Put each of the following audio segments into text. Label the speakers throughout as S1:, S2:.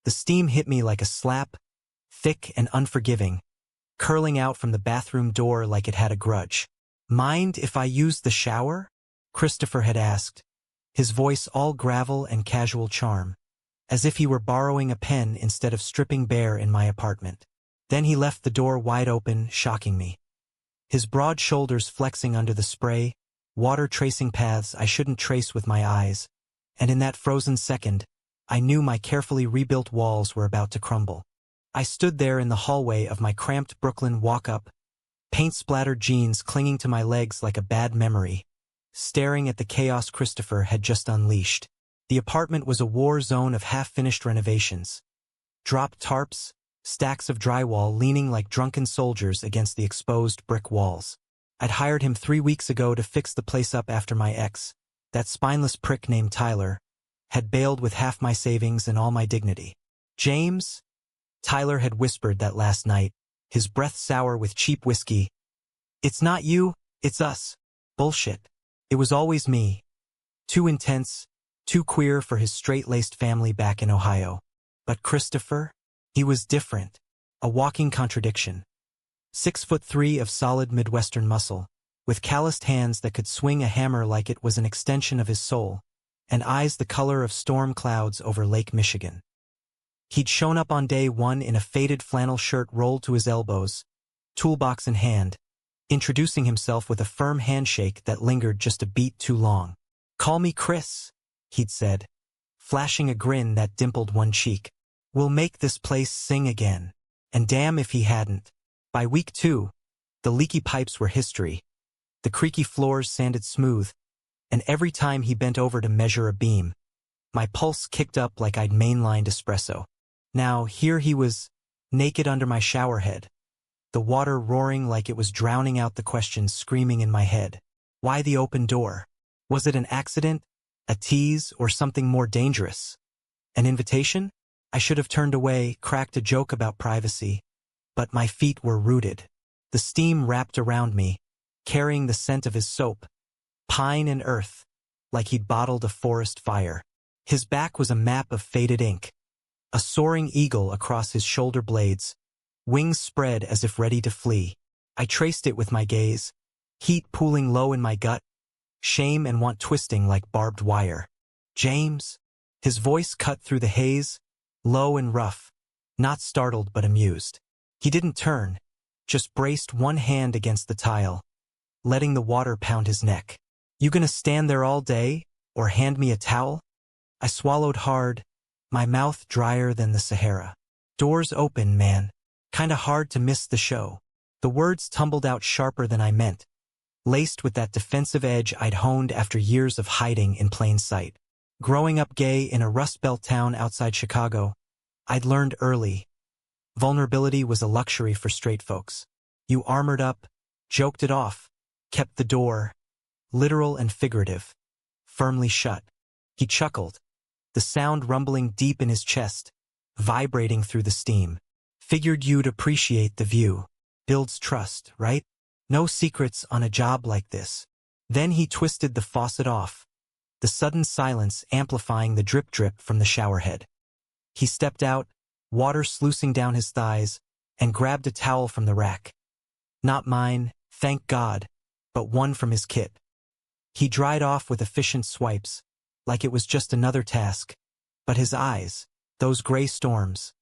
S1: The steam hit me like a slap, thick and unforgiving, curling out from the bathroom door like it had a grudge. "Mind if I use the shower?" Christopher had asked, his voice all gravel and casual charm, as if he were borrowing a pen instead of stripping bare in my apartment. Then he left the door wide open, shocking me. His broad shoulders flexing under the spray, water tracing paths I shouldn't trace with my eyes, and in that frozen second, I knew my carefully rebuilt walls were about to crumble. I stood there in the hallway of my cramped Brooklyn walk-up, paint-splattered jeans clinging to my legs like a bad memory, staring at the chaos Christopher had just unleashed. The apartment was a war zone of half-finished renovations. Dropped tarps, stacks of drywall leaning like drunken soldiers against the exposed brick walls. I'd hired him 3 weeks ago to fix the place up after my ex, that spineless prick named Tyler, had bailed with half my savings and all my dignity. "James?" Tyler had whispered that last night, his breath sour with cheap whiskey. "It's not you, it's us." Bullshit. It was always me. Too intense, too queer for his straight-laced family back in Ohio. But Christopher? He was different. A walking contradiction. 6'3" of solid Midwestern muscle, with calloused hands that could swing a hammer like it was an extension of his soul, and eyes the color of storm clouds over Lake Michigan. He'd shown up on day one in a faded flannel shirt rolled to his elbows, toolbox in hand, introducing himself with a firm handshake that lingered just a beat too long. "Call me Chris," he'd said, flashing a grin that dimpled one cheek. "We'll make this place sing again." And damn if he hadn't. By week 2, the leaky pipes were history, the creaky floors sanded smooth, and every time he bent over to measure a beam, my pulse kicked up like I'd mainlined espresso. Now here he was, naked under my shower head, the water roaring like it was drowning out the questions screaming in my head. Why the open door? Was it an accident, a tease, or something more dangerous? An invitation? I should have turned away, cracked a joke about privacy, but my feet were rooted. The steam wrapped around me, carrying the scent of his soap, pine and earth, like he'd bottled a forest fire. His back was a map of faded ink, a soaring eagle across his shoulder blades, wings spread as if ready to flee. I traced it with my gaze, heat pooling low in my gut, shame and want twisting like barbed wire. "James?" His voice cut through the haze, low and rough, not startled but amused. He didn't turn, just braced one hand against the tile, letting the water pound his neck. "You gonna stand there all day, or hand me a towel?" I swallowed hard, my mouth drier than the Sahara. "Doors open, man. Kinda hard to miss the show." The words tumbled out sharper than I meant, laced with that defensive edge I'd honed after years of hiding in plain sight. Growing up gay in a Rust Belt town outside Chicago, I'd learned early, vulnerability was a luxury for straight folks. You armored up, joked it off, kept the door, literal and figurative, firmly shut. He chuckled, the sound rumbling deep in his chest, vibrating through the steam. "Figured you'd appreciate the view. Builds trust, right? No secrets on a job like this." Then he twisted the faucet off, the sudden silence amplifying the drip-drip from the showerhead. He stepped out, water sluicing down his thighs, and grabbed a towel from the rack. Not mine, thank God, but one from his kit. He dried off with efficient swipes, like it was just another task, but his eyes, those gray storms,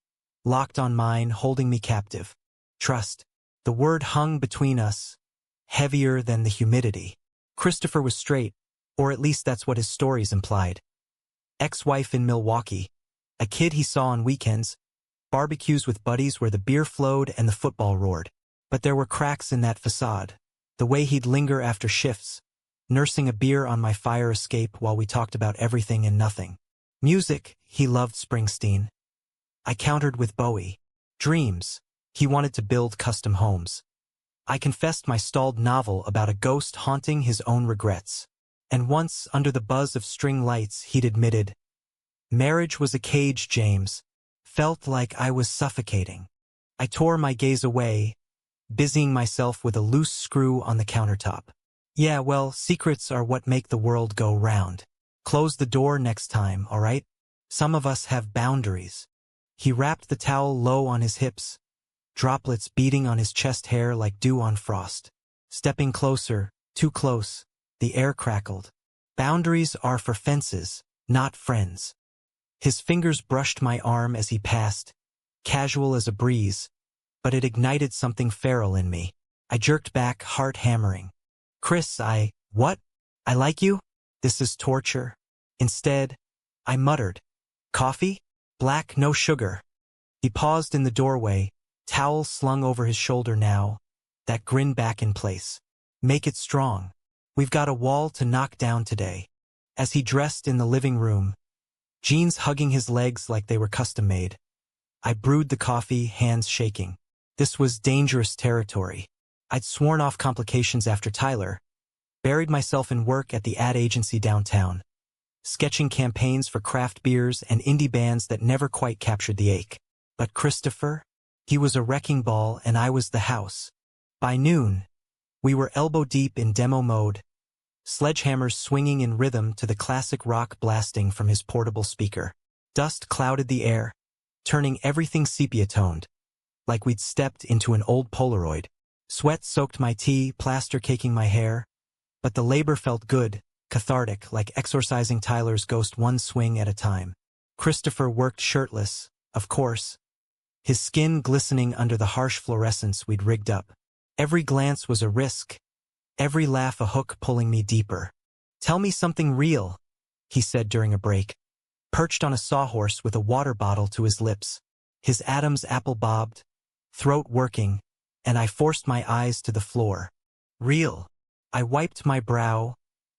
S1: locked on mine, holding me captive. Trust. The word hung between us, heavier than the humidity. Christopher was straight, or at least that's what his stories implied. Ex-wife in Milwaukee, a kid he saw on weekends, barbecues with buddies where the beer flowed and the football roared. But there were cracks in that facade. The way he'd linger after shifts, nursing a beer on my fire escape while we talked about everything and nothing. Music, he loved Springsteen. I countered with Bowie. Dreams, he wanted to build custom homes. I confessed my stalled novel about a ghost haunting his own regrets. And once, under the buzz of string lights, he'd admitted, "Marriage was a cage, James. Felt like I was suffocating." I tore my gaze away, busying myself with a loose screw on the countertop. "Yeah, well, secrets are what make the world go round. Close the door next time, all right? Some of us have boundaries." He wrapped the towel low on his hips, droplets beating on his chest hair like dew on frost. Stepping closer, too close, the air crackled. Boundaries are for fences, not friends. His fingers brushed my arm as he passed, casual as a breeze, but it ignited something feral in me. I jerked back, heart hammering. Chris, what? I like you? This is torture. Instead, I muttered. Coffee? Black, no sugar. He paused in the doorway, towel slung over his shoulder now, that grin back in place. Make it strong. We've got a wall to knock down today. As he dressed in the living room, jeans hugging his legs like they were custom-made, I brewed the coffee, hands shaking. This was dangerous territory. I'd sworn off complications after Tyler, buried myself in work at the ad agency downtown, sketching campaigns for craft beers and indie bands that never quite captured the ache. But Christopher? He was a wrecking ball and I was the house. By noon, we were elbow-deep in demo mode, sledgehammers swinging in rhythm to the classic rock blasting from his portable speaker. Dust clouded the air, turning everything sepia-toned, like we'd stepped into an old Polaroid. Sweat soaked my tea, plaster caking my hair, but the labor felt good, cathartic, like exorcising Tyler's ghost one swing at a time. Christopher worked shirtless, of course, his skin glistening under the harsh fluorescence we'd rigged up. Every glance was a risk, every laugh a hook pulling me deeper. Tell me something real, he said during a break, perched on a sawhorse with a water bottle to his lips. His Adam's apple bobbed, throat working, and I forced my eyes to the floor. Real. I wiped my brow,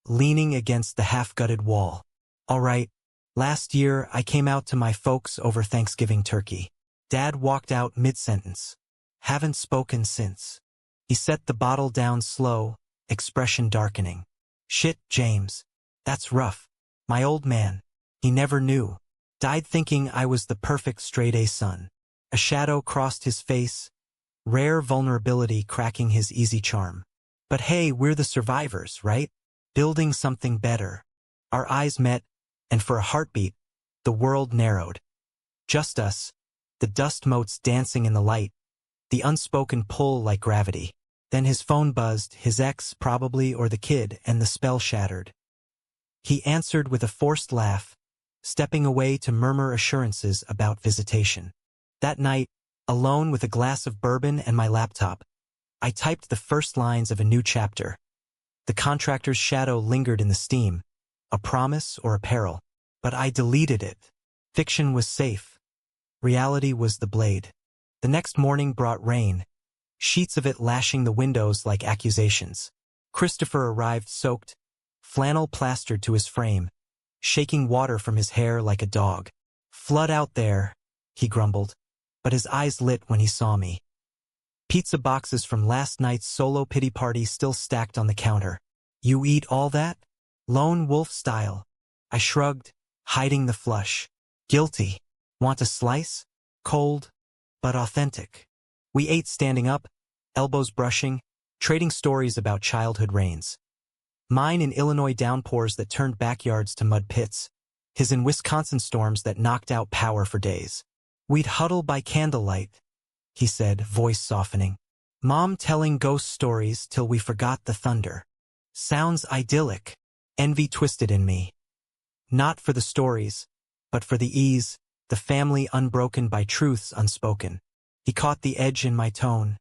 S1: leaning against the half-gutted wall. All right, last year I came out to my folks over Thanksgiving turkey. Dad walked out mid-sentence. Haven't spoken since. He set the bottle down slow, expression darkening. Shit, James. That's rough. My old man. He never knew. Died thinking I was the perfect straight-A son. A shadow crossed his face, rare vulnerability cracking his easy charm. But hey, we're the survivors, right? Building something better. Our eyes met, and for a heartbeat, the world narrowed. Just us, the dust motes dancing in the light, the unspoken pull like gravity. Then his phone buzzed, his ex probably or the kid, and the spell shattered. He answered with a forced laugh, stepping away to murmur assurances about visitation. That night, alone with a glass of bourbon and my laptop, I typed the first lines of a new chapter. The contractor's shadow lingered in the steam, a promise or a peril, but I deleted it. Fiction was safe. Reality was the blade. The next morning brought rain, sheets of it lashing the windows like accusations. Christopher arrived soaked, flannel plastered to his frame, shaking water from his hair like a dog. Flood out there, he grumbled, but his eyes lit when he saw me. Pizza boxes from last night's solo pity party still stacked on the counter. You eat all that? Lone wolf style. I shrugged, hiding the flush. Guilty. Want a slice? Cold, but authentic. We ate standing up, elbows brushing, trading stories about childhood rains. Mine in Illinois downpours that turned backyards to mud pits. His in Wisconsin storms that knocked out power for days. We'd huddle by candlelight, he said, voice softening. Mom telling ghost stories till we forgot the thunder. Sounds idyllic. Envy twisted in me. Not for the stories, but for the ease, the family unbroken by truths unspoken. He caught the edge in my tone,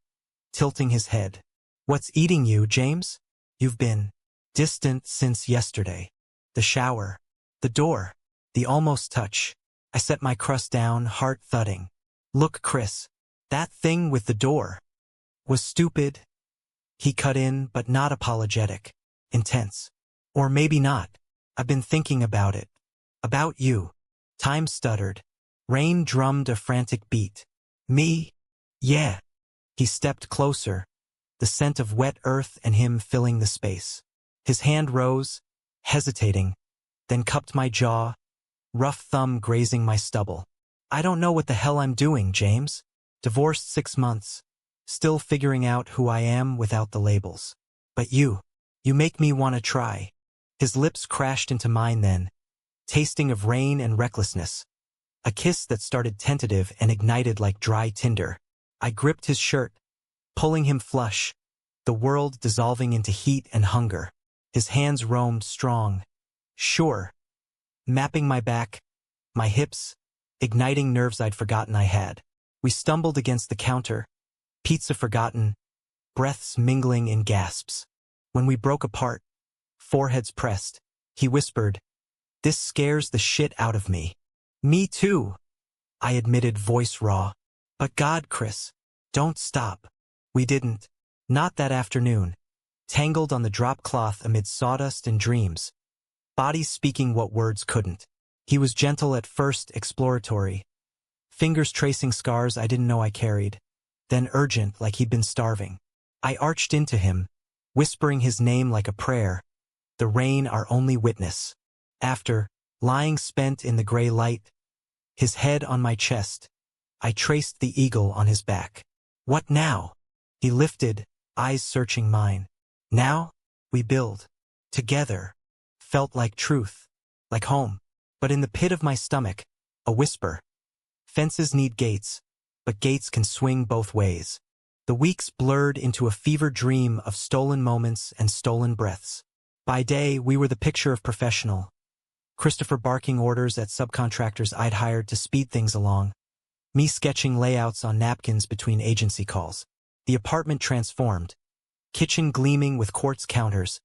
S1: tilting his head. What's eating you, James? You've been distant since yesterday. The shower, the door, the almost touch. I set my crust down, heart thudding. Look, Chris, that thing with the door was stupid. He cut in, but not apologetic. Intense. Or maybe not. I've been thinking about it. About you. Time stuttered. Rain drummed a frantic beat. Me? Yeah. He stepped closer, the scent of wet earth and him filling the space. His hand rose, hesitating, then cupped my jaw, rough thumb grazing my stubble. I don't know what the hell I'm doing, James. Divorced 6 months, still figuring out who I am without the labels. But you make me want to try. His lips crashed into mine then, tasting of rain and recklessness. A kiss that started tentative and ignited like dry tinder. I gripped his shirt, pulling him flush, the world dissolving into heat and hunger. His hands roamed strong, sure, mapping my back, my hips, igniting nerves I'd forgotten I had. We stumbled against the counter, pizza forgotten, breaths mingling in gasps. When we broke apart, foreheads pressed, he whispered, "This scares the shit out of me." "Me too," I admitted, voice raw. "But God, Chris, don't stop." We didn't. Not that afternoon. Tangled on the drop cloth amid sawdust and dreams. Bodies speaking what words couldn't. He was gentle at first, exploratory. Fingers tracing scars I didn't know I carried. Then urgent, like he'd been starving. I arched into him, whispering his name like a prayer. The rain our only witness. After, lying spent in the gray light, his head on my chest, I traced the eagle on his back. "What now?" He lifted, eyes searching mine. "Now, we build. Together." Felt like truth, like home. But in the pit of my stomach, a whisper. Fences need gates, but gates can swing both ways. The weeks blurred into a fever dream of stolen moments and stolen breaths. By day, we were the picture of professional. Christopher barking orders at subcontractors I'd hired to speed things along. Me sketching layouts on napkins between agency calls. The apartment transformed. Kitchen gleaming with quartz counters.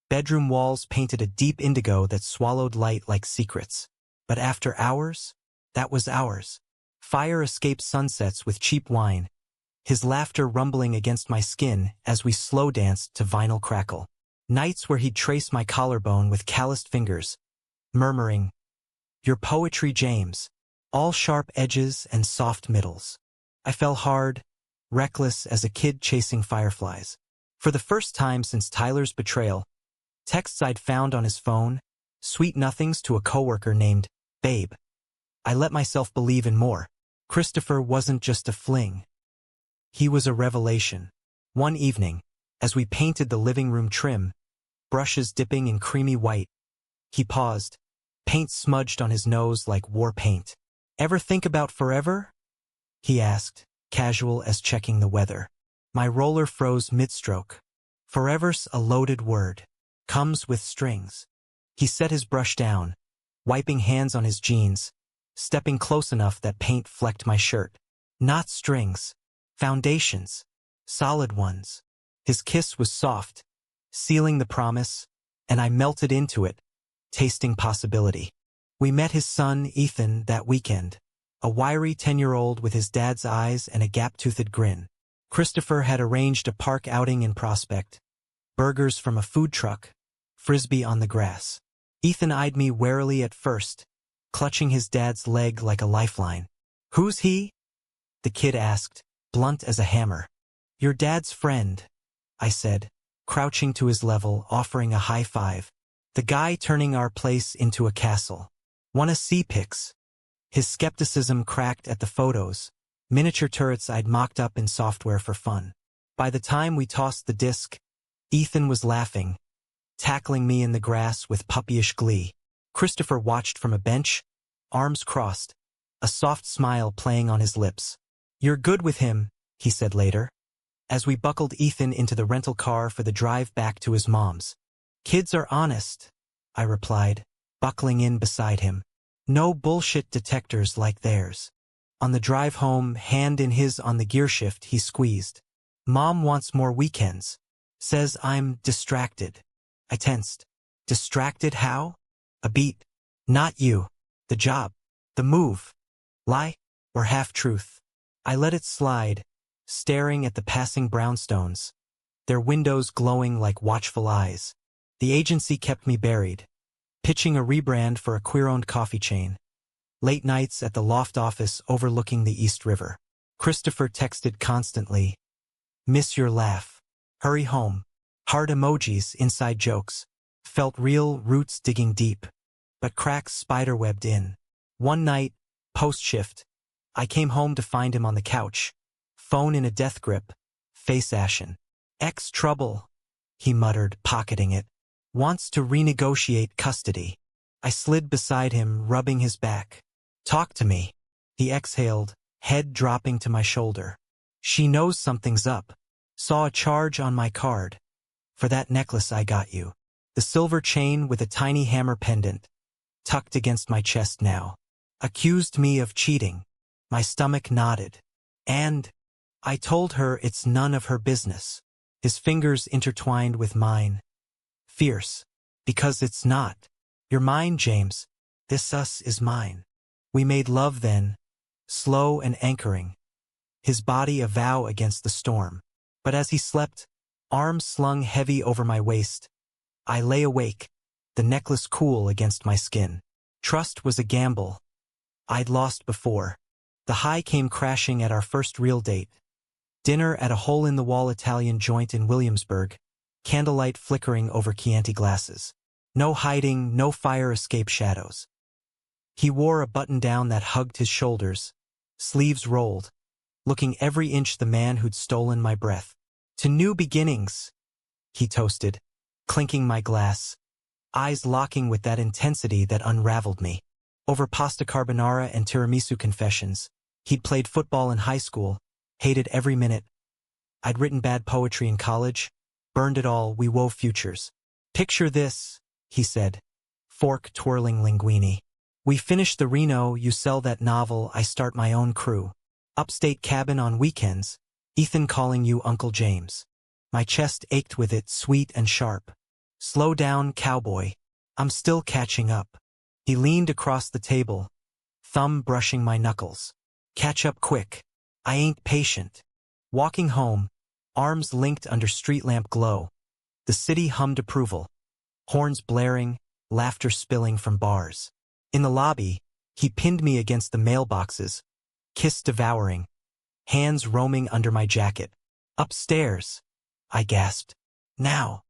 S1: Bedroom walls painted a deep indigo that swallowed light like secrets. But after hours, that was ours. Fire escaped sunsets with cheap wine. His laughter rumbling against my skin as we slow danced to vinyl crackle. Nights where he'd trace my collarbone with calloused fingers, murmuring, "Your poetry, James." All sharp edges and soft middles. I fell hard, reckless as a kid chasing fireflies. For the first time since Tyler's betrayal, texts I'd found on his phone, sweet nothings to a coworker named Babe. I let myself believe in more. Christopher wasn't just a fling. He was a revelation. One evening, as we painted the living room trim, brushes dipping in creamy white, he paused, paint smudged on his nose like war paint. "Ever think about forever?" he asked, casual as checking the weather. My roller froze mid-stroke. Forever's a loaded word. Comes with strings. He set his brush down, wiping hands on his jeans, stepping close enough that paint flecked my shirt. Not strings. Foundations. Solid ones. His kiss was soft, sealing the promise, and I melted into it, tasting possibility. We met his son, Ethan, that weekend. A wiry 10-year-old with his dad's eyes and a gap-toothed grin. Christopher had arranged a park outing in Prospect. Burgers from a food truck, frisbee on the grass. Ethan eyed me warily at first, clutching his dad's leg like a lifeline. "Who's he?" the kid asked, blunt as a hammer. "Your dad's friend," I said, crouching to his level, offering a high five. "The guy turning our place into a castle. Wanna see pics?" His skepticism cracked at the photos, miniature turrets I'd mocked up in software for fun. By the time we tossed the disc, Ethan was laughing, tackling me in the grass with puppyish glee. Christopher watched from a bench, arms crossed, a soft smile playing on his lips. "You're good with him," he said later, as we buckled Ethan into the rental car for the drive back to his mom's. "Kids are honest," I replied, buckling in beside him. "No bullshit detectors like theirs." On the drive home, hand in his on the gearshift, he squeezed. "Mom wants more weekends. Says I'm distracted." I tensed. "Distracted how?" A beat. "Not you. The job. The move." Lie? Or half-truth? I let it slide, staring at the passing brownstones, their windows glowing like watchful eyes. The agency kept me buried, pitching a rebrand for a queer-owned coffee chain. Late nights at the loft office overlooking the East River. Christopher texted constantly. "Miss your laugh. Hurry home." Heart emojis, inside jokes. Felt real, roots digging deep. But cracks spiderwebbed in. One night, post-shift, I came home to find him on the couch. Phone in a death grip, face ashen. "Ex trouble," he muttered, pocketing it. "Wants to renegotiate custody." I slid beside him, rubbing his back. Talk to me. He exhaled, head dropping to my shoulder. She knows something's up. Saw a charge on my card. For that necklace I got you. The silver chain with a tiny hammer pendant, tucked against my chest now. Accused me of cheating. My stomach nodded. And I told her it's none of her business. His fingers intertwined with mine. Fierce. Because it's not. You're mine, James. This us is mine. We made love then, slow and anchoring. His body a vow against the storm. But as he slept, arms slung heavy over my waist, I lay awake, the necklace cool against my skin. Trust was a gamble. I'd lost before. The high came crashing at our first real date. Dinner at a hole-in-the-wall Italian joint in Williamsburg, candlelight flickering over Chianti glasses. No hiding, no fire escape shadows. He wore a button-down that hugged his shoulders, sleeves rolled, looking every inch the man who'd stolen my breath. To new beginnings, he toasted, clinking my glass, eyes locking with that intensity that unraveled me. Over pasta carbonara and tiramisu confessions. He'd played football in high school, hated every minute. I'd written bad poetry in college, burned it all, we wove futures. Picture this, he said, fork twirling linguine. We finish the Reno, you sell that novel, I start my own crew. Upstate cabin on weekends, Ethan calling you Uncle James. My chest ached with it, sweet and sharp. Slow down, cowboy. I'm still catching up. He leaned across the table, thumb brushing my knuckles. Catch up quick. I ain't patient. Walking home, arms linked under street lamp glow. The city hummed approval. Horns blaring, laughter spilling from bars. In the lobby, he pinned me against the mailboxes, kiss devouring, hands roaming under my jacket. Upstairs, I gasped. Now.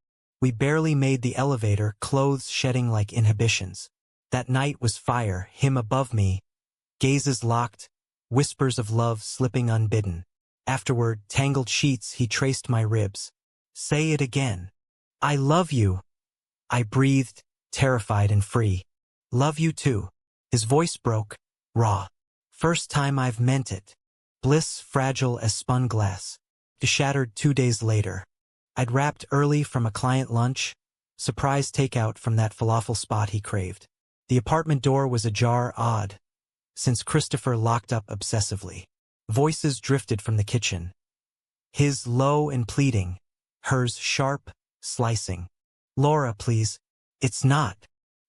S1: We barely made the elevator, clothes shedding like inhibitions. That night was fire, him above me, gazes locked, whispers of love slipping unbidden. Afterward, tangled sheets, he traced my ribs. Say it again. I love you. I breathed, terrified and free. Love you too. His voice broke, raw. First time I've meant it. Bliss fragile as spun glass. Shattered 2 days later. I'd wrapped early from a client lunch, surprise takeout from that falafel spot he craved. The apartment door was ajar, odd, since Christopher locked up obsessively. Voices drifted from the kitchen. His low and pleading, hers sharp, slicing. Laura, please. It's not.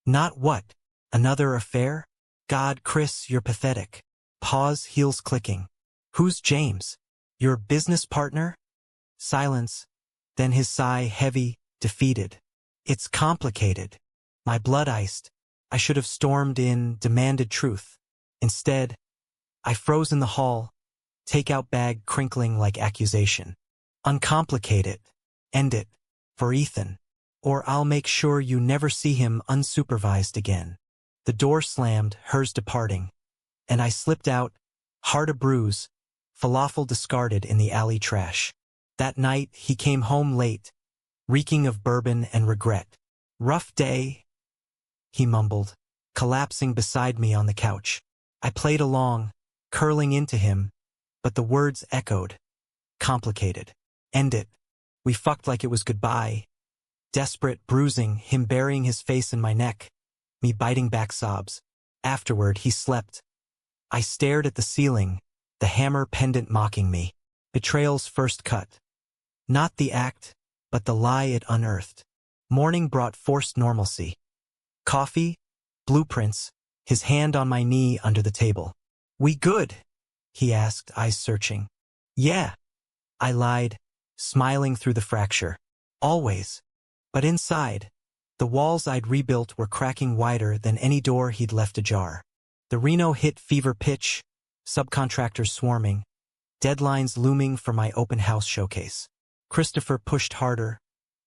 S1: Not what? Another affair? God, Chris, you're pathetic. Pause, heels clicking. Who's James? Your business partner? Silence. Then his sigh, heavy, defeated. It's complicated. My blood iced. I should have stormed in, demanded truth. Instead, I froze in the hall, takeout bag crinkling like accusation. Uncomplicate it. End it. For Ethan. Or I'll make sure you never see him unsupervised again. The door slammed, hers departing. And I slipped out, heart a bruise, falafel discarded in the alley trash. That night, he came home late, reeking of bourbon and regret. Rough day, he mumbled, collapsing beside me on the couch. I played along, curling into him, but the words echoed. Complicated. End it. We fucked like it was goodbye. Desperate, bruising, him burying his face in my neck, me biting back sobs. Afterward, he slept. I stared at the ceiling, the hammer pendant mocking me. Betrayal's first cut. Not the act, but the lie it unearthed. Morning brought forced normalcy. Coffee, blueprints, his hand on my knee under the table. We good? He asked, eyes searching. Yeah. I lied, smiling through the fracture. Always. But inside, the walls I'd rebuilt were cracking wider than any door he'd left ajar. The Reno hit fever pitch, subcontractors swarming, deadlines looming for my open house showcase. Christopher pushed harder,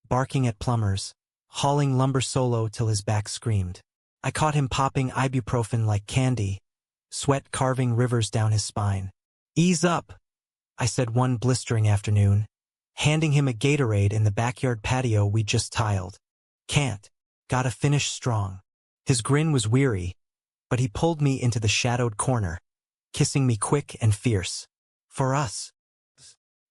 S1: barking at plumbers, hauling lumber solo till his back screamed. I caught him popping ibuprofen like candy, sweat carving rivers down his spine. Ease up, I said one blistering afternoon, handing him a Gatorade in the backyard patio we just tiled. Can't. Gotta finish strong. His grin was weary, but he pulled me into the shadowed corner, kissing me quick and fierce. For us.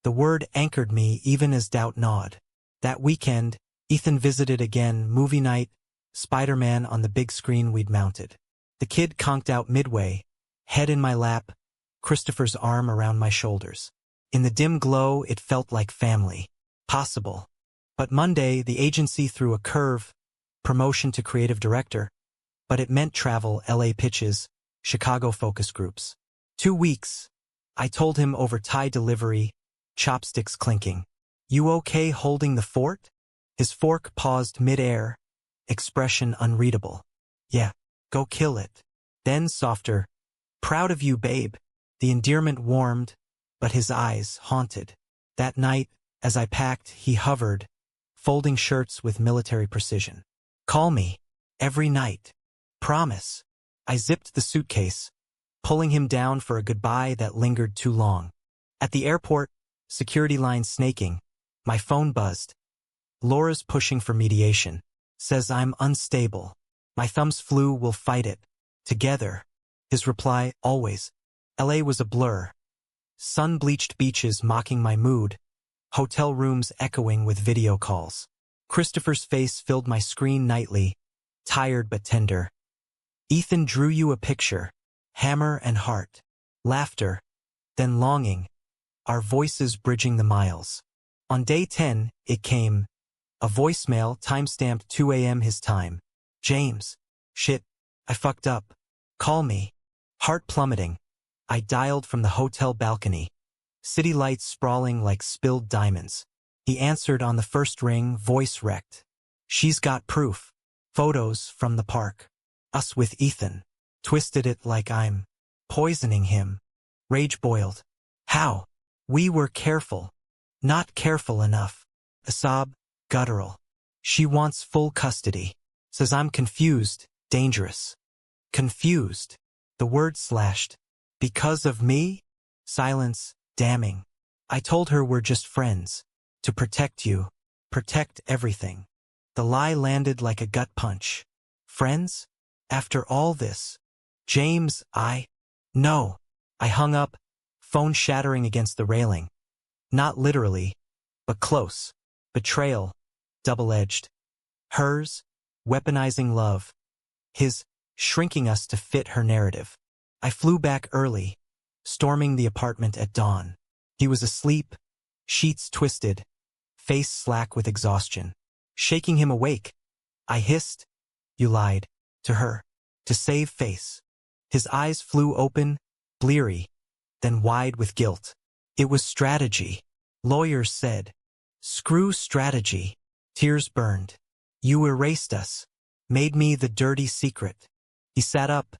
S1: The word anchored me even as doubt gnawed. That weekend, Ethan visited again, movie night, Spider-Man on the big screen we'd mounted. The kid conked out midway, head in my lap, Christopher's arm around my shoulders. In the dim glow, it felt like family. Possible. But Monday, the agency threw a curve, promotion to creative director, but it meant travel, LA pitches, Chicago focus groups. 2 weeks. I told him over Thai delivery, chopsticks clinking. You okay holding the fort? His fork paused mid-air, expression unreadable. Yeah, go kill it. Then softer. Proud of you, babe. The endearment warmed, but his eyes haunted. That night, as I packed, he hovered, folding shirts with military precision. Call me. Every night. Promise. I zipped the suitcase, pulling him down for a goodbye that lingered too long. At the airport, security line snaking, my phone buzzed. Laura's pushing for mediation. Says I'm unstable. My thumbs flew, we'll fight it. Together. His reply, always. LA was a blur. Sun-bleached beaches mocking my mood. Hotel rooms echoing with video calls. Christopher's face filled my screen nightly, tired but tender. Ethan drew you a picture. Hammer and heart. Laughter. Then longing. Our voices bridging the miles. On day 10, it came. A voicemail, timestamped 2 a.m. his time. James. Shit. I fucked up. Call me. Heart plummeting. I dialed from the hotel balcony. City lights sprawling like spilled diamonds. He answered on the first ring, voice wrecked. She's got proof. Photos from the park. Us with Ethan. Twisted it like I'm poisoning him. Rage boiled. How? We were careful. Not careful enough. A sob, guttural. She wants full custody. Says I'm confused, dangerous. Confused. The word slashed. Because of me? Silence, damning. I told her we're just friends. To protect you. Protect everything. The lie landed like a gut punch. Friends? After all this? James, No. I hung up, phone shattering against the railing. Not literally, but close. Betrayal. Double-edged. Hers, weaponizing love. His, shrinking us to fit her narrative. I flew back early, storming the apartment at dawn. He was asleep, sheets twisted, face slack with exhaustion. Shaking him awake, I hissed, "You lied," to her, to save face. His eyes flew open, bleary, then wide with guilt. It was strategy. Lawyers said. Screw strategy. Tears burned. You erased us. Made me the dirty secret. He sat up.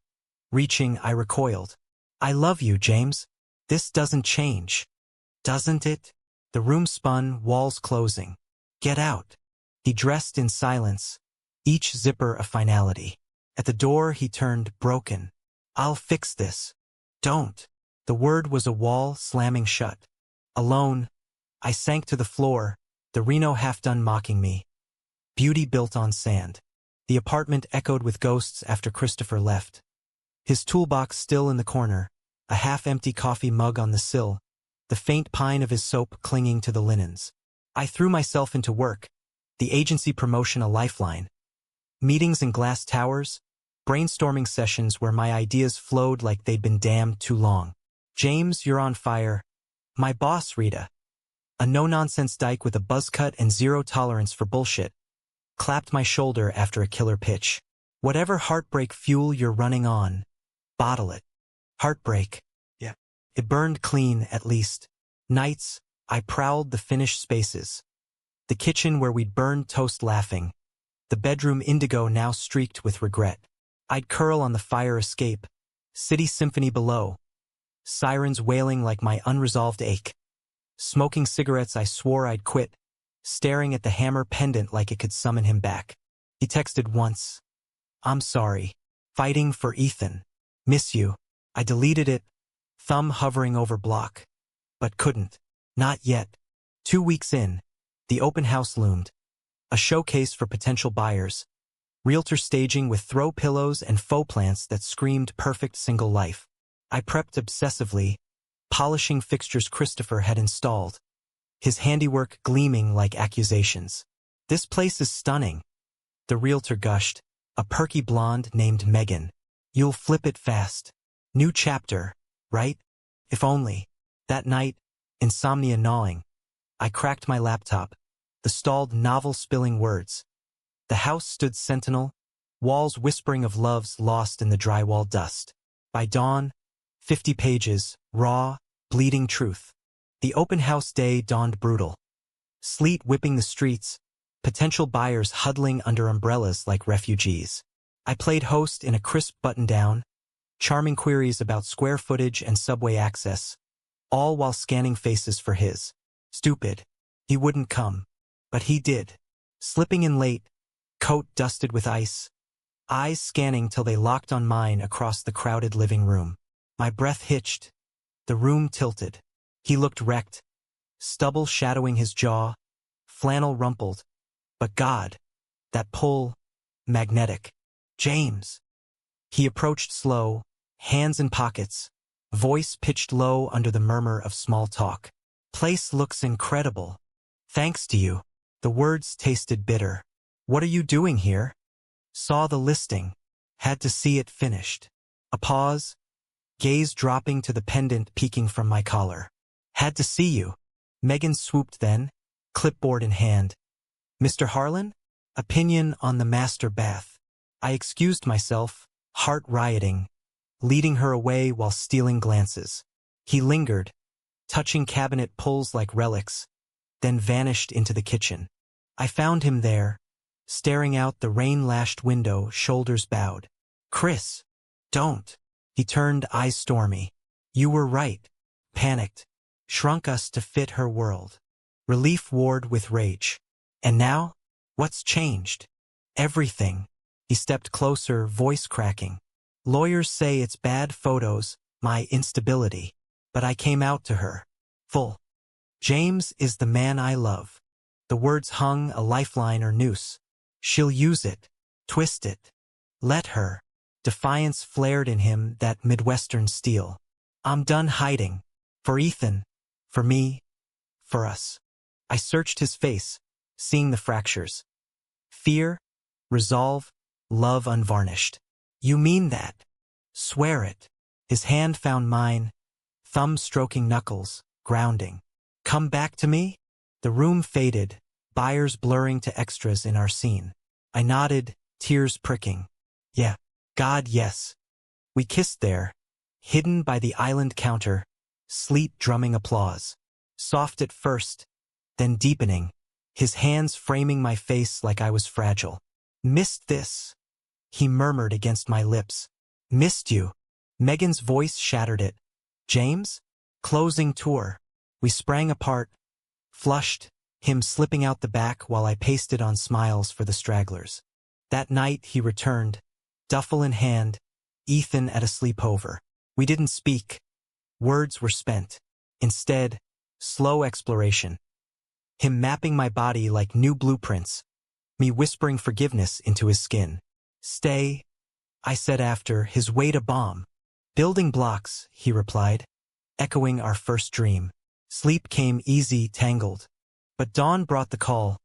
S1: Reaching, I recoiled. I love you, James. This doesn't change. Doesn't it? The room spun, walls closing. Get out. He dressed in silence, each zipper a finality. At the door he turned, broken. I'll fix this. Don't. The word was a wall slamming shut. Alone, I sank to the floor, the Reno half-done mocking me. Beauty built on sand. The apartment echoed with ghosts after Christopher left. His toolbox still in the corner, a half-empty coffee mug on the sill, the faint pine of his soap clinging to the linens. I threw myself into work, the agency promotion a lifeline. Meetings in glass towers, brainstorming sessions where my ideas flowed like they'd been damned too long. James, you're on fire. My boss, Rita, a no-nonsense dyke with a buzz cut and zero tolerance for bullshit, clapped my shoulder after a killer pitch. Whatever heartbreak fuel you're running on, bottle it. Heartbreak. Yeah. It burned clean, at least. Nights, I prowled the finished spaces. The kitchen where we'd burned toast laughing. The bedroom indigo now streaked with regret. I'd curl on the fire escape. City symphony below. Sirens wailing like my unresolved ache. Smoking cigarettes I swore I'd quit. Staring at the hammer pendant like it could summon him back. He texted once. I'm sorry. Fighting for Ethan. Miss you. I deleted it, thumb hovering over block. But couldn't. Not yet. 2 weeks in, the open house loomed. A showcase for potential buyers. Realtor staging with throw pillows and faux plants that screamed perfect single life. I prepped obsessively, polishing fixtures Christopher had installed, his handiwork gleaming like accusations. "This place is stunning," the realtor gushed, a perky blonde named Megan. "You'll flip it fast. New chapter, right? If only." That night, insomnia gnawing, I cracked my laptop, the stalled novel spilling words. The house stood sentinel, walls whispering of loves lost in the drywall dust. By dawn, 50 pages, raw, bleeding truth. The open house day dawned brutal. Sleet whipping the streets, potential buyers huddling under umbrellas like refugees. I played host in a crisp button-down, charming queries about square footage and subway access, all while scanning faces for his. Stupid. He wouldn't come. But he did. Slipping in late, coat dusted with ice, eyes scanning till they locked on mine across the crowded living room. My breath hitched. The room tilted. He looked wrecked, stubble shadowing his jaw, flannel rumpled. But God, that pull, magnetic. "James." He approached slow, hands in pockets, voice pitched low under the murmur of small talk. "Place looks incredible. Thanks to you." The words tasted bitter. "What are you doing here?" "Saw the listing. Had to see it finished." A pause, gaze dropping to the pendant peeking from my collar. "Had to see you." Megan swooped then, clipboard in hand. "Mr. Harlan? Opinion on the master bath." I excused myself, heart rioting, leading her away while stealing glances. He lingered, touching cabinet pulls like relics, then vanished into the kitchen. I found him there, staring out the rain-lashed window, shoulders bowed. "Chris, don't." He turned, eyes stormy. "You were right." Panicked, shrunk us to fit her world. Relief warred with rage. "And now? What's changed?" "Everything." He stepped closer, voice cracking. "Lawyers say it's bad photos, my instability. But I came out to her. Full. James is the man I love." The words hung, a lifeline or noose. "She'll use it, twist it. Let her." Defiance flared in him, that Midwestern steel. "I'm done hiding. For Ethan. For me. For us." I searched his face, seeing the fractures. Fear, resolve, love unvarnished. "You mean that? Swear it." His hand found mine, thumb stroking knuckles, grounding. "Come back to me?" The room faded, buyers blurring to extras in our scene. I nodded, tears pricking. "Yeah. God, yes." We kissed there, hidden by the island counter, sleet drumming applause. Soft at first, then deepening, his hands framing my face like I was fragile. "Missed this," he murmured against my lips. "Missed you." Megan's voice shattered it. "James?" Closing tour. We sprang apart, flushed, him slipping out the back while I pasted on smiles for the stragglers. That night he returned, duffel in hand, Ethan at a sleepover. We didn't speak. Words were spent. Instead, slow exploration. Him mapping my body like new blueprints, me whispering forgiveness into his skin. "Stay," I said after, his weight a bomb. "Building blocks," he replied, echoing our first dream. Sleep came easy, tangled. But dawn brought the call.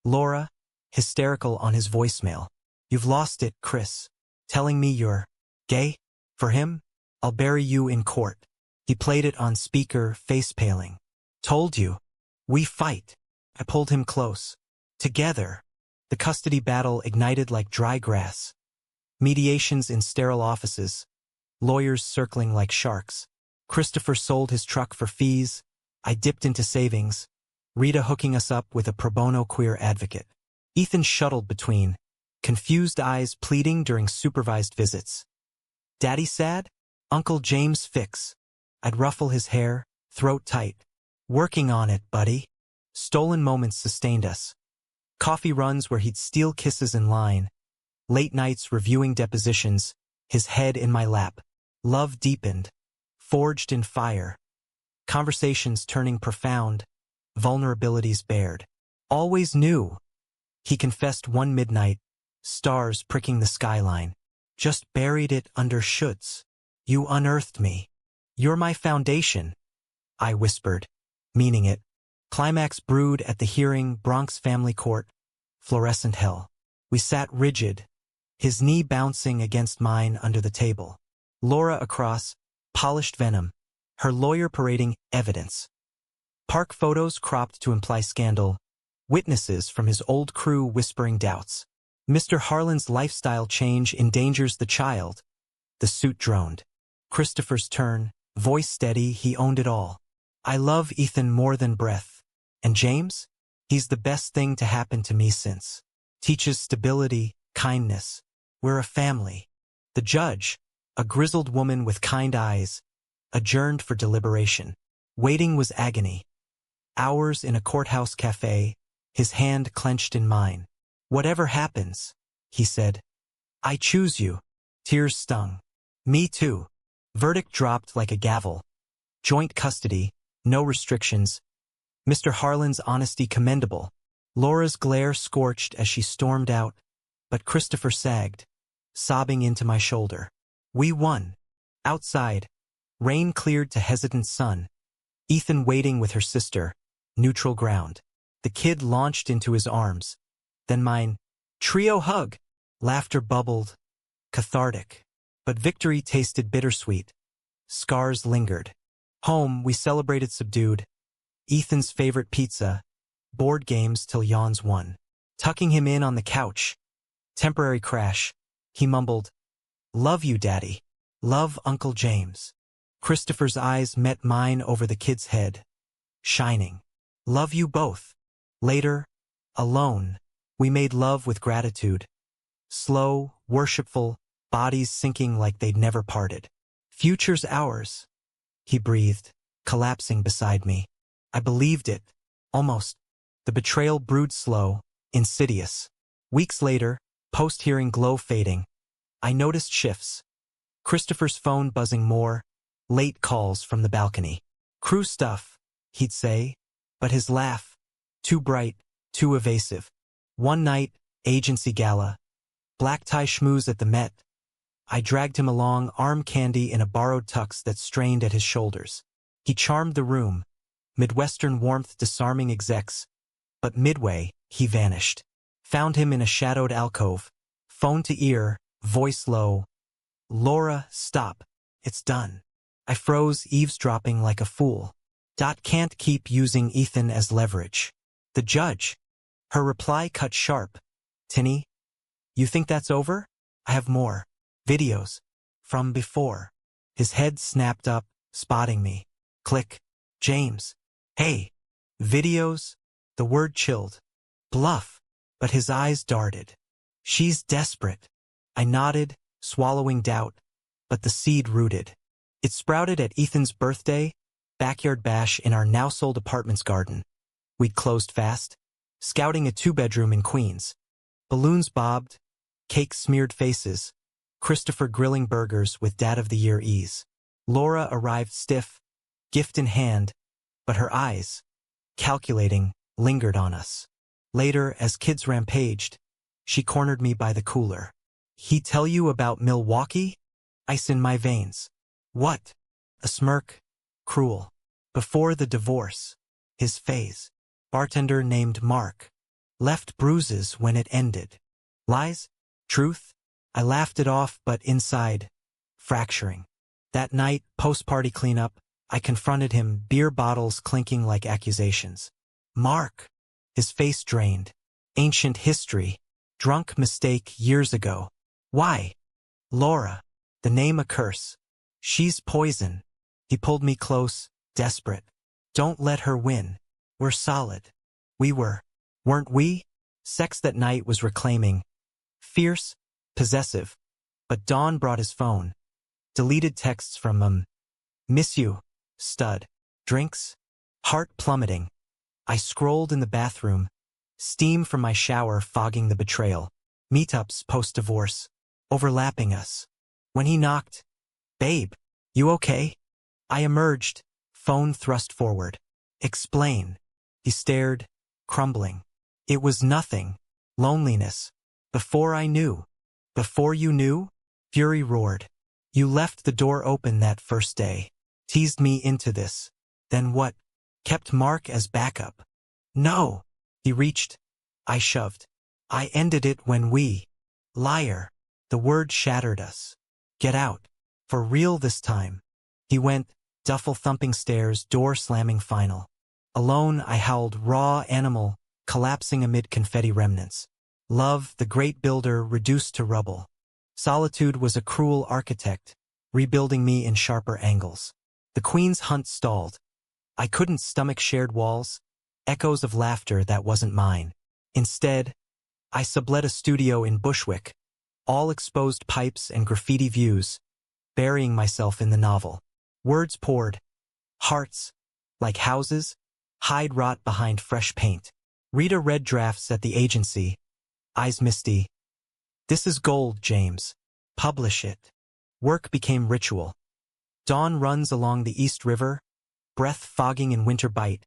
S1: Laura, hysterical on his voicemail. "You've lost it, Chris. Telling me you're gay? For him? I'll bury you in court." He played it on speaker, face paling. "Told you. We fight." I pulled him close. Together. The custody battle ignited like dry grass. Mediations in sterile offices. Lawyers circling like sharks. Christopher sold his truck for fees. I dipped into savings. Rita hooking us up with a pro bono queer advocate. Ethan shuttled between, confused eyes pleading during supervised visits. "Daddy sad? Uncle James fix." I'd ruffle his hair, throat tight. "Working on it, buddy." Stolen moments sustained us. Coffee runs where he'd steal kisses in line. Late nights reviewing depositions, his head in my lap. Love deepened, forged in fire. Conversations turning profound, vulnerabilities bared. "Always knew." He confessed one midnight, stars pricking the skyline. Just buried it under shoulds. You unearthed me. You're my foundation, I whispered, meaning it. Climax brewed at the hearing, Bronx family court, fluorescent hell. We sat rigid, his knee bouncing against mine under the table. Laura across, polished venom, her lawyer parading evidence. Park photos cropped to imply scandal, witnesses from his old crew whispering doubts. Mr. Harlan's lifestyle change endangers the child. The suit droned. Christopher's turn, voice steady, he owned it all. I love Ethan more than breath. And James? He's the best thing to happen to me since. Teaches stability, kindness. We're a family. The judge, a grizzled woman with kind eyes, adjourned for deliberation. Waiting was agony. Hours in a courthouse cafe, his hand clenched in mine. Whatever happens, he said, I choose you. Tears stung. Me too. Verdict dropped like a gavel. Joint custody, no restrictions. Mr. Harlan's honesty commendable. Laura's glare scorched as she stormed out, but Christopher sagged, sobbing into my shoulder. We won. Outside, rain cleared to hesitant sun. Ethan waiting with her sister, neutral ground. The kid launched into his arms. Then mine. Trio hug. Laughter bubbled. Cathartic. But victory tasted bittersweet. Scars lingered. Home, we celebrated subdued. Ethan's favorite pizza. Board games till yawns won. Tucking him in on the couch. Temporary crash. He mumbled, Love you, Daddy. Love Uncle James. Christopher's eyes met mine over the kid's head. Shining. Love you both. Later, alone, we made love with gratitude. Slow, worshipful, bodies sinking like they'd never parted. Future's ours, he breathed, collapsing beside me. I believed it. Almost. The betrayal brewed slow, insidious. Weeks later, post-hearing glow fading, I noticed shifts. Christopher's phone buzzing more, late calls from the balcony. Crew stuff, he'd say, but his laugh, too bright, too evasive. One night, agency gala, black tie schmooze at the Met. I dragged him along, arm candy in a borrowed tux that strained at his shoulders. He charmed the room, Midwestern warmth disarming execs, but midway, he vanished. Found him in a shadowed alcove, phone to ear, voice low. Laura, stop. It's done. I froze, eavesdropping like a fool. Can't keep using Ethan as leverage. The judge. Her reply cut sharp. Tinny, you think that's over? I have more. Videos. From before. His head snapped up, spotting me. Click. James. Hey. Videos? The word chilled. Bluff. But his eyes darted. She's desperate. I nodded, swallowing doubt, but the seed rooted. It sprouted at Ethan's birthday, backyard bash in our now-sold apartment's garden. We'd closed fast, scouting a 2-bedroom in Queens. Balloons bobbed, cake-smeared faces, Christopher grilling burgers with dad-of-the-year ease. Laura arrived stiff, gift in hand, but her eyes, calculating, lingered on us. Later, as kids rampaged, she cornered me by the cooler. He tell you about Milwaukee? Ice in my veins. What? A smirk. Cruel. Before the divorce. His phase. Bartender named Mark. Left bruises when it ended. Lies? Truth? I laughed it off, but inside, fracturing. That night, post-party cleanup, I confronted him, beer bottles clinking like accusations. Mark. His face drained. Ancient history. Drunk mistake years ago. Why? Laura. The name a curse. She's poison. He pulled me close, desperate. Don't let her win. We're solid. We were. Weren't we? Sex that night was reclaiming. Fierce, possessive. But Dawn brought his phone. Deleted texts from Miss you. Stud. Drinks? Heart plummeting. I scrolled in the bathroom. Steam from my shower fogging the betrayal. Meetups post-divorce. Overlapping us. When he knocked, Babe, you okay? I emerged, phone thrust forward. Explain. He stared, crumbling. It was nothing. Loneliness. Before I knew. Before you knew? Fury roared. You left the door open that first day. Teased me into this. Then what? Kept Mark as backup. No. He reached. I shoved. I ended it when we. Liar. The word shattered us. Get out. For real this time. He went, duffel thumping stairs, door slamming final. Alone I howled raw animal, collapsing amid confetti remnants. Love, the great builder, reduced to rubble. Solitude was a cruel architect, rebuilding me in sharper angles. The Queen's hunt stalled. I couldn't stomach shared walls, echoes of laughter that wasn't mine. Instead, I sublet a studio in Bushwick, all exposed pipes and graffiti views, burying myself in the novel. Words poured. Hearts, like houses, hide rot behind fresh paint. Rita read drafts at the agency, eyes misty. This is gold, James. Publish it. Work became ritual. Dawn runs along the East River, breath fogging in winter bite,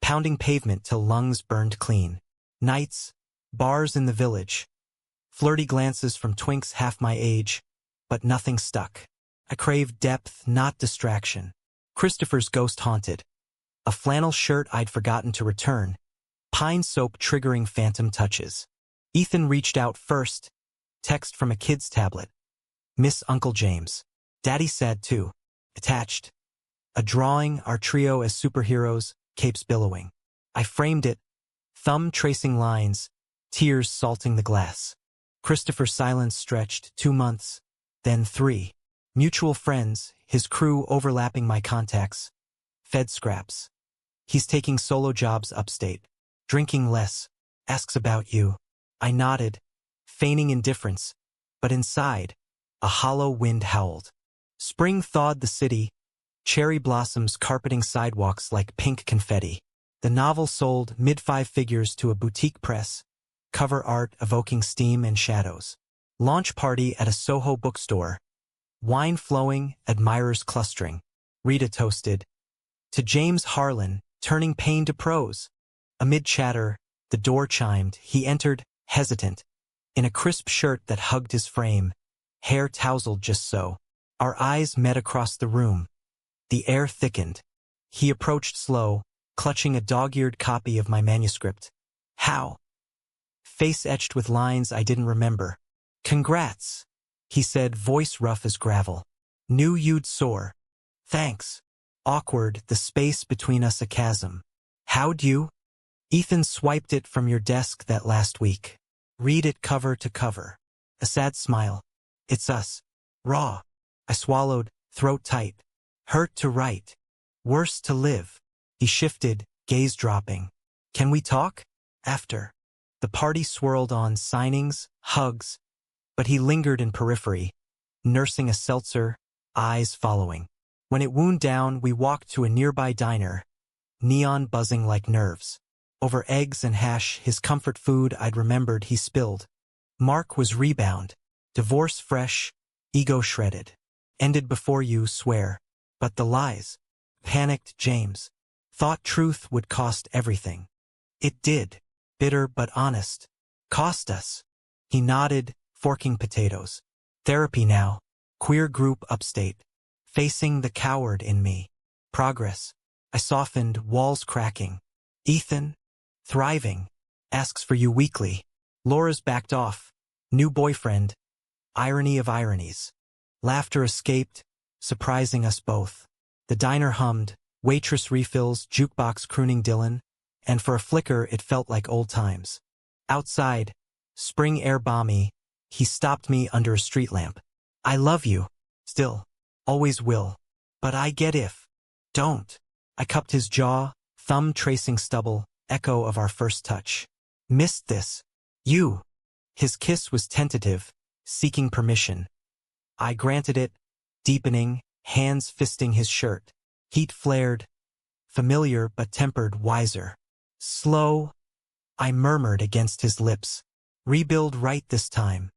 S1: pounding pavement till lungs burned clean. Nights, bars in the village, flirty glances from twinks half my age, but nothing stuck. I craved depth, not distraction. Christopher's ghost haunted. A flannel shirt I'd forgotten to return, pine soap triggering phantom touches. Ethan reached out first, text from a kid's tablet. Miss Uncle James. Daddy sad too. Attached. A drawing, our trio as superheroes, capes billowing. I framed it, thumb tracing lines, tears salting the glass. Christopher's silence stretched 2 months, then 3. Mutual friends, his crew overlapping my contacts. Fed scraps. He's taking solo jobs upstate. Drinking less. Asks about you. I nodded, feigning indifference, but inside, a hollow wind howled. Spring thawed the city, cherry blossoms carpeting sidewalks like pink confetti. The novel sold mid-5 figures to a boutique press, cover art evoking steam and shadows. Launch party at a Soho bookstore. Wine flowing, admirers clustering. Rita toasted. To James Harlan, turning pain to prose. Amid chatter, the door chimed. He entered, hesitant, in a crisp shirt that hugged his frame, hair tousled just so. Our eyes met across the room. The air thickened. He approached slow, clutching a dog-eared copy of my manuscript. How? Face etched with lines I didn't remember. Congrats, he said, voice rough as gravel. Knew you'd soar. Thanks. Awkward, the space between us a chasm. How'd you? Ethan swiped it from your desk that last week. Read it cover to cover. A sad smile. It's us. Raw. I swallowed, throat tight. Hurt to write. Worse to live. He shifted, gaze dropping. Can we talk? After. The party swirled on signings, hugs, but he lingered in periphery, nursing a seltzer, eyes following. When it wound down, we walked to a nearby diner, neon buzzing like nerves. Over eggs and hash, his comfort food I'd remembered, he spilled. Mark was rebound, divorce fresh, ego shredded. Ended before you, swear. But the lies. Panicked James. Thought truth would cost everything. It did. Bitter but honest. Cost us. He nodded, forking potatoes. Therapy now. Queer group upstate. Facing the coward in me. Progress. I softened, walls cracking. Ethan? Thriving. Asks for you weekly. Laura's backed off. New boyfriend. Irony of ironies. Laughter escaped, surprising us both. The diner hummed, waitress refills, jukebox crooning Dylan, and for a flicker it felt like old times. Outside, spring air balmy, he stopped me under a street lamp. I love you. Still. Always will. But I get if. Don't. I cupped his jaw, thumb tracing stubble, echo of our first touch. Missed this. You. His kiss was tentative, seeking permission. I granted it, deepening, hands fisting his shirt. Heat flared, familiar but tempered, wiser. Slow, I murmured against his lips. Rebuild right this time.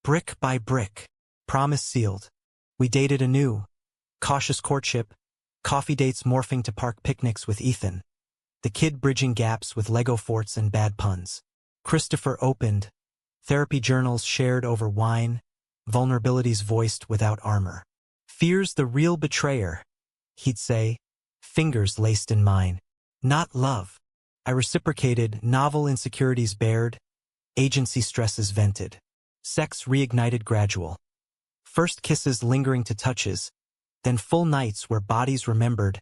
S1: Brick by brick. Promise sealed. We dated anew. Cautious courtship. Coffee dates morphing to park picnics with Ethan. The kid bridging gaps with Lego forts and bad puns. Christopher opened. Therapy journals shared over wine, vulnerabilities voiced without armor. Fear's the real betrayer, he'd say, fingers laced in mine. Not love. I reciprocated, novel insecurities bared, agency stresses vented. Sex reignited gradual. First kisses lingering to touches, then full nights where bodies remembered,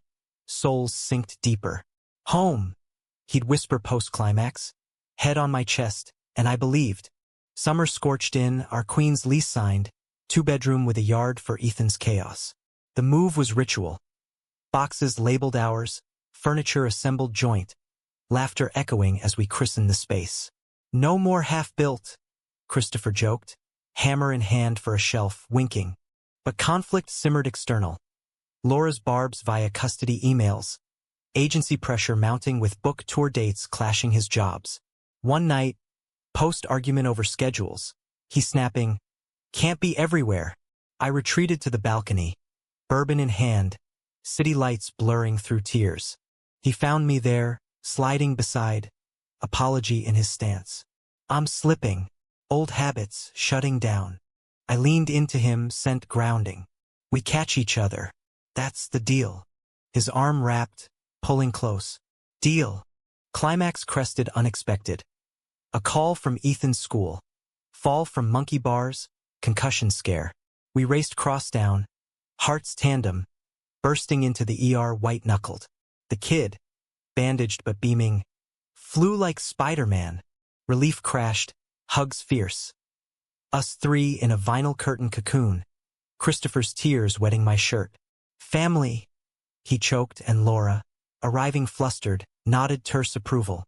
S1: souls synced deeper. Home, he'd whisper post-climax, head on my chest, and I believed. Summer scorched in, our queen's lease signed, 2-bedroom with a yard for Ethan's chaos. The move was ritual. Boxes labeled ours, furniture assembled joint, laughter echoing as we christened the space. No more half-built, Christopher joked, hammer in hand for a shelf, winking. But conflict simmered external. Laura's barbs via custody emails, agency pressure mounting with book tour dates clashing his jobs. One night, post-argument over schedules, he snapping, "Can't be everywhere." I retreated to the balcony, bourbon in hand, city lights blurring through tears. He found me there, sliding beside, apology in his stance. I'm slipping, old habits shutting down. I leaned into him, sent grounding. We catch each other. That's the deal. His arm wrapped, pulling close. Deal. Climax crested unexpected. A call from Ethan's school. Fall from monkey bars, concussion scare. We raced cross-down, hearts tandem, bursting into the ER white-knuckled. The kid, bandaged but beaming, flew like Spider-Man. Relief crashed, hugs fierce. Us three in a vinyl curtain cocoon, Christopher's tears wetting my shirt. Family, he choked, and Laura, arriving flustered, nodded terse approval.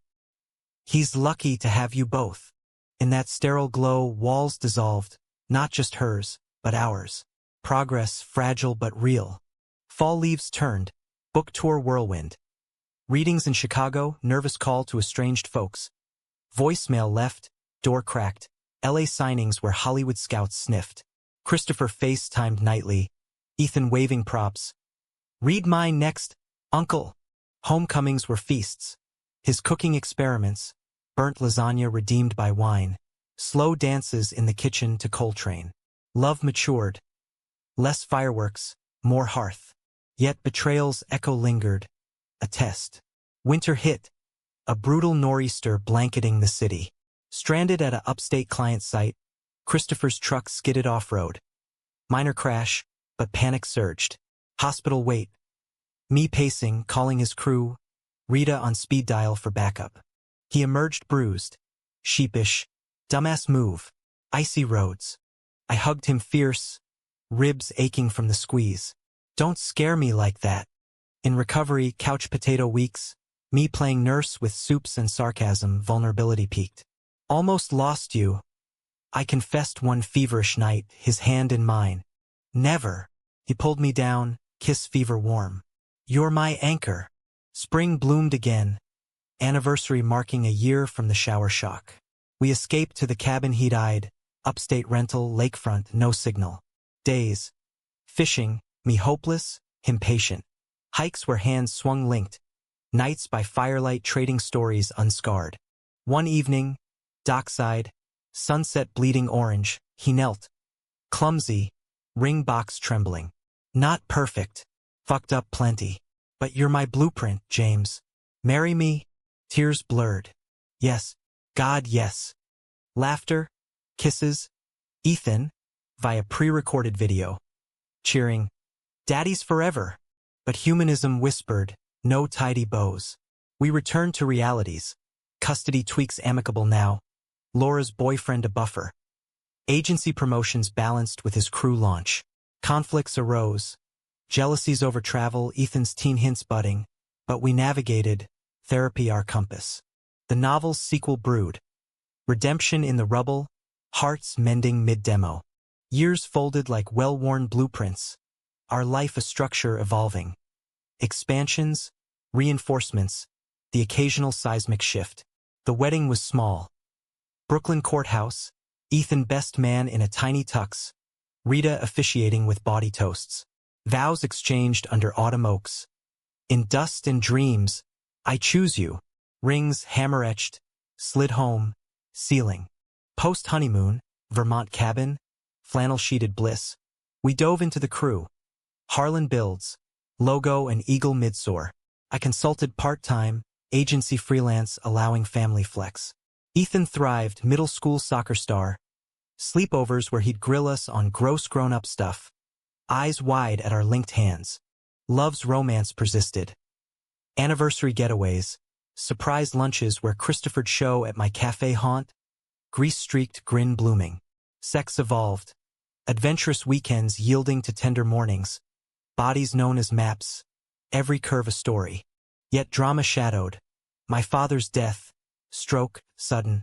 S1: He's lucky to have you both. In that sterile glow, walls dissolved, not just hers, but ours. Progress, fragile but real. Fall leaves turned, book tour whirlwind. Readings in Chicago, nervous call to estranged folks. Voicemail left, door cracked. LA signings where Hollywood scouts sniffed. Christopher FaceTimed nightly. Ethan waving props. Read mine next, uncle. Homecomings were feasts. His cooking experiments, burnt lasagna redeemed by wine. Slow dances in the kitchen to Coltrane. Love matured. Less fireworks, more hearth. Yet betrayal's echo lingered. A test. Winter hit. A brutal nor'easter blanketing the city. Stranded at a upstate client site, Christopher's truck skidded off-road. Minor crash, but panic surged. Hospital wait. Me pacing, calling his crew. Rita on speed dial for backup. He emerged bruised. Sheepish. Dumbass move. Icy roads. I hugged him fierce, ribs aching from the squeeze. Don't scare me like that. In recovery, couch potato weeks, me playing nurse with soups and sarcasm, vulnerability peaked. Almost lost you. I confessed one feverish night, his hand in mine. Never. He pulled me down, kiss fever warm. You're my anchor. Spring bloomed again. Anniversary marking a year from the shower shock. We escaped to the cabin he'd eyed, upstate rental, lakefront, no signal. Days. Fishing, me hopeless, him patient. Hikes where hands swung linked. Nights by firelight trading stories unscarred. One evening, dockside, sunset bleeding orange, he knelt. Clumsy, ring box trembling. Not perfect, fucked up plenty. But you're my blueprint, James. Marry me? Tears blurred. Yes, God, yes. Laughter, kisses. Ethan, via pre-recorded video. Cheering, Daddy's forever. But humanism whispered, no tidy bows. We returned to realities. Custody tweaks amicable now. Laura's boyfriend a buffer. Agency promotions balanced with his crew launch. Conflicts arose. Jealousies over travel, Ethan's teen hints budding. But we navigated, therapy our compass. The novel's sequel brewed. Redemption in the rubble, hearts mending mid-demo. Years folded like well-worn blueprints. Our life a structure evolving. Expansions, reinforcements, the occasional seismic shift. The wedding was small. Brooklyn courthouse, Ethan best man in a tiny tux, Rita officiating with body toasts. Vows exchanged under autumn oaks. In dust and dreams, I choose you. Rings hammer-etched, slid home, ceiling. Post-honeymoon, Vermont cabin, flannel-sheeted bliss. We dove into the crew. Harlan builds, logo and eagle midsole. I consulted part-time, agency freelance allowing family flex. Ethan thrived, middle school soccer star. Sleepovers where he'd grill us on gross grown-up stuff. Eyes wide at our linked hands. Love's romance persisted. Anniversary getaways. Surprise lunches where Christopher'd show at my cafe haunt. Grease-streaked grin blooming. Sex evolved. Adventurous weekends yielding to tender mornings. Bodies known as maps. Every curve a story. Yet drama shadowed. My father's death. Stroke, sudden.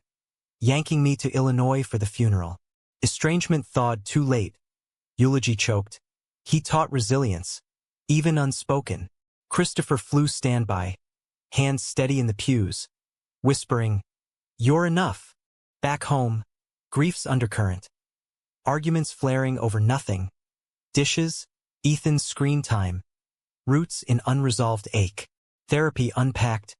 S1: Yanking me to Illinois for the funeral. Estrangement thawed too late. Eulogy choked. He taught resilience. Even unspoken. Christopher flew standby. Hands steady in the pews. Whispering, "You're enough." Back home, grief's undercurrent. Arguments flaring over nothing. Dishes, Ethan's screen time. Roots in unresolved ache. Therapy unpacked.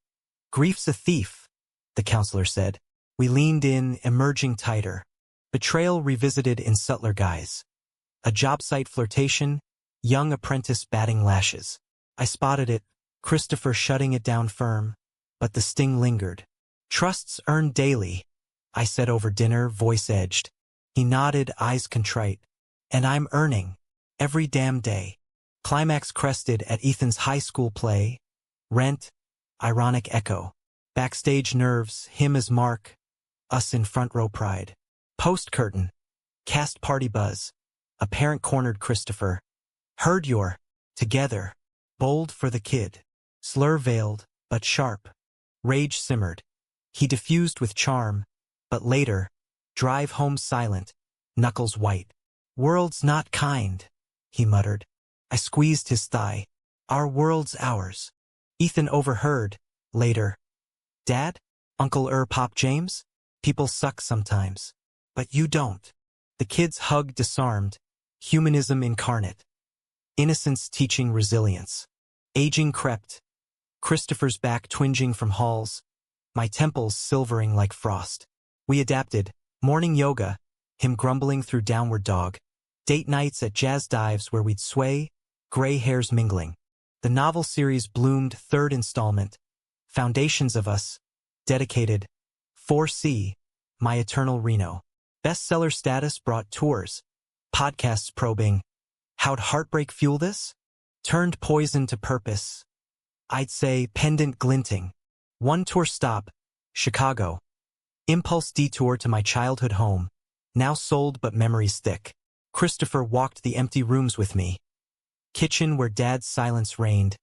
S1: Grief's a thief, the counselor said. We leaned in, emerging tighter. Betrayal revisited in subtler guise. A job site flirtation, young apprentice batting lashes. I spotted it, Christopher shutting it down firm, but the sting lingered. Trusts earned daily, I said over dinner, voice edged. He nodded, eyes contrite. And I'm earning. Every damn day. Climax crested at Ethan's high school play. Rent, ironic echo. Backstage nerves, him as Mark. Us in front row pride. Post-curtain. Cast party buzz. A parent cornered Christopher. Heard your. Together. Bold for the kid. Slur veiled, but sharp. Rage simmered. He diffused with charm. But later, drive home silent, knuckles white. World's not kind, he muttered. I squeezed his thigh. Our world's ours. Ethan overheard, later. Dad? Uncle Pop James? People suck sometimes. But you don't. The kids hugged disarmed. Humanism incarnate. Innocence teaching resilience. Aging crept. Christopher's back twinging from halls. My temples silvering like frost. We adapted. Morning yoga. Him grumbling through downward dog. Date nights at jazz dives where we'd sway. Gray hairs mingling. The novel series bloomed, third installment. Foundations of Us. Dedicated. 4C. My Eternal Reno. Bestseller status brought tours. Podcasts probing. How'd heartbreak fuel this? Turned poison to purpose. I'd say pendant glinting. One tour stop. Chicago. Impulse detour to my childhood home. Now sold but memories thick. Christopher walked the empty rooms with me. Kitchen where Dad's silence reigned.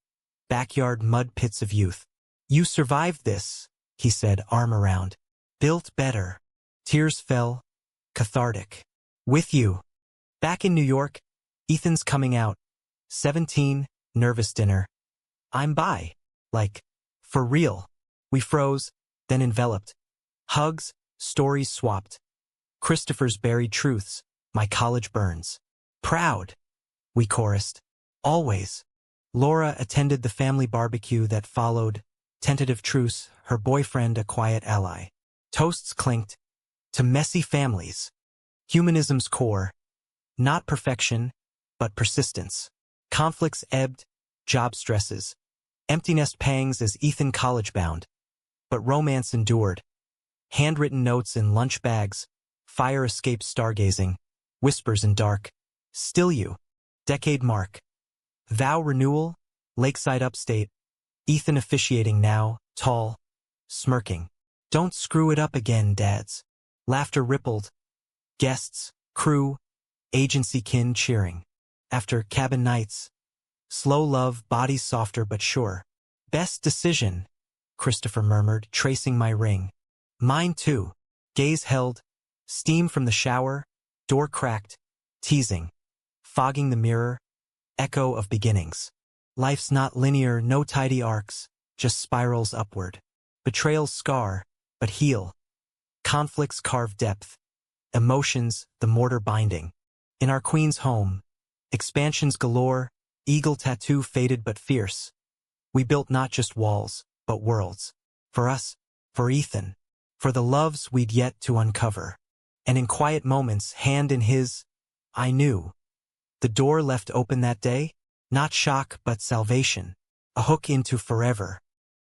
S1: Backyard mud pits of youth. You survived this, he said, arm around. Built better. Tears fell. Cathartic. With you. Back in New York, Ethan's coming out. 17, nervous dinner. I'm bi. Like, for real. We froze, then enveloped. Hugs, stories swapped. Christopher's buried truths, my college burns. Proud, we chorused. Always. Laura attended the family barbecue that followed. Tentative truce, her boyfriend a quiet ally. Toasts clinked. To messy families. Humanism's core. Not perfection, but persistence. Conflicts ebbed, job stresses. Empty nest pangs as Ethan college-bound. But romance endured. Handwritten notes in lunch bags. Fire escape stargazing. Whispers in dark. Still you. Decade mark. Vow renewal. Lakeside upstate. Ethan officiating now, tall. Smirking. Don't screw it up again, dads. Laughter rippled. Guests, crew, agency kin cheering. After cabin nights. Slow love, bodies softer but sure. Best decision, Christopher murmured, tracing my ring. Mine too. Gaze held. Steam from the shower. Door cracked. Teasing. Fogging the mirror. Echo of beginnings. Life's not linear, no tidy arcs. Just spirals upward. Betrayals scar, but heal. Conflicts carve depth. Emotions, the mortar binding. In our queen's home. Expansions galore. Eagle tattoo faded but fierce. We built not just walls, but worlds. For us, for Ethan. For the loves we'd yet to uncover. And in quiet moments, hand in his, I knew. The door left open that day, not shock but salvation, a hook into forever.